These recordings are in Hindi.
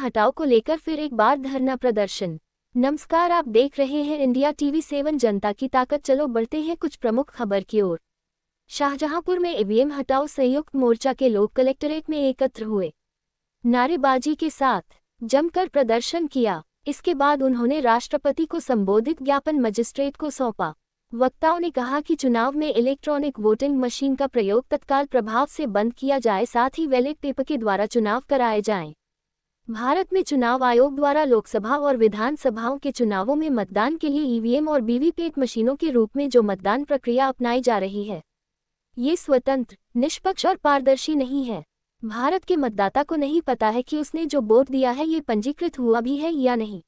हटाओ को लेकर फिर एक बार धरना प्रदर्शन। नमस्कार, आप देख रहे हैं इंडिया टीवी 7 जनता की ताकत। चलो बढ़ते हैं कुछ प्रमुख खबर की ओर। शाहजहांपुर में ईवीएम हटाओ संयुक्त मोर्चा के लोग कलेक्ट्रेट में एकत्र हुए। नारेबाजी के साथ जमकर प्रदर्शन किया। इसके बाद उन्होंने राष्ट्रपति को संबोधित ज्ञापन मजिस्ट्रेट को सौंपा। वक्ताओं ने कहा कि चुनाव में इलेक्ट्रॉनिक वोटिंग मशीन का प्रयोग तत्काल प्रभाव से बंद किया जाए, साथ ही बैलेट पेपर के द्वारा चुनाव कराए जाएं। भारत में चुनाव आयोग द्वारा लोकसभा और विधानसभाओं के चुनावों में मतदान के लिए ईवीएम और वीवीपैट मशीनों के रूप में जो मतदान प्रक्रिया अपनाई जा रही है, ये स्वतंत्र, निष्पक्ष और पारदर्शी नहीं है। भारत के मतदाता को नहीं पता है कि उसने जो वोट दिया है ये पंजीकृत हुआ भी है या नहीं।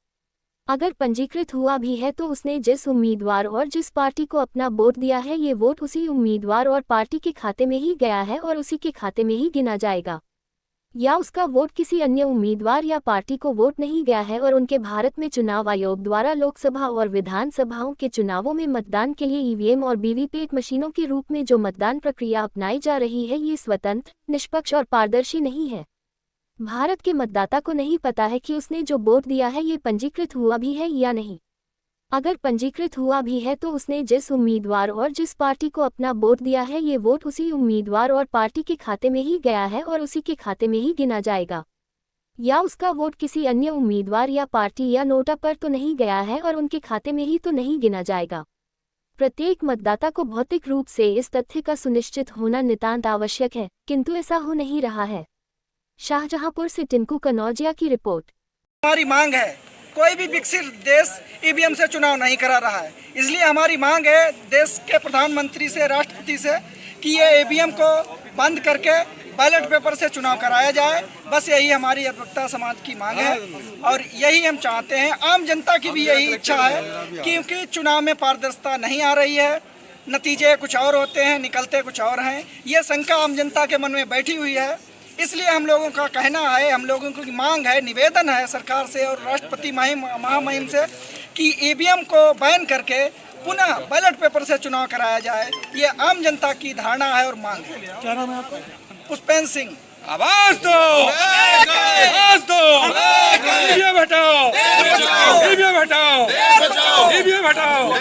अगर पंजीकृत हुआ भी है तो उसने जिस उम्मीदवार और जिस पार्टी को अपना वोट दिया है ये वोट उसी उम्मीदवार और पार्टी के खाते में ही गया है और उसी के खाते में ही गिना जाएगा, या उसका वोट किसी अन्य उम्मीदवार या पार्टी को वोट नहीं गया है। और उनके भारत में चुनाव आयोग द्वारा लोकसभा और विधानसभाओं के चुनावों में मतदान के लिए ईवीएम और वीवीपैट मशीनों के रूप में जो मतदान प्रक्रिया अपनाई जा रही है ये स्वतंत्र, निष्पक्ष और पारदर्शी नहीं है। भारत के मतदाता को नहीं पता है कि उसने जो वोट दिया है ये पंजीकृत हुआ भी है या नहीं। अगर पंजीकृत हुआ भी है तो उसने जिस उम्मीदवार और जिस पार्टी को अपना वोट दिया है ये वोट उसी उम्मीदवार और पार्टी के खाते में ही गया है और उसी के खाते में ही गिना जाएगा, या उसका वोट किसी अन्य उम्मीदवार या पार्टी या नोटा पर तो नहीं गया है और उनके खाते में ही तो नहीं गिना जाएगा। प्रत्येक मतदाता को भौतिक रूप से इस तथ्य का सुनिश्चित होना नितांत आवश्यक है, किंतु ऐसा हो नहीं रहा है। शाहजहांपुर से टिंकू कनौजिया की रिपोर्ट। हमारी मांग है, कोई भी विकसित देश ईवीएम से चुनाव नहीं करा रहा है, इसलिए हमारी मांग है देश के प्रधानमंत्री से, राष्ट्रपति से कि ये ईवीएम को बंद करके बैलेट पेपर से चुनाव कराया जाए। बस यही हमारी अधिवक्ता समाज की मांग है और यही हम चाहते हैं। आम जनता की भी यही इच्छा है, क्योंकि चुनाव में पारदर्शिता नहीं आ रही है, नतीजे कुछ और होते हैं, निकलते कुछ और हैं। ये शंका आम जनता के मन में बैठी हुई है। इसलिए हम लोगों का कहना है, हम लोगों की मांग है, निवेदन है सरकार से और राष्ट्रपति महामहिम से कि ईवीएम को बैन करके पुनः बैलेट पेपर से चुनाव कराया जाए। ये आम जनता की धारणा है और मांग है। क्या नाम है आपका? पुष्पेंद्र सिंह। आवाज दो, आवाज दो, ईवीएम हटाओ, ईवीएम हटाओ, ईवीएम हटाओ।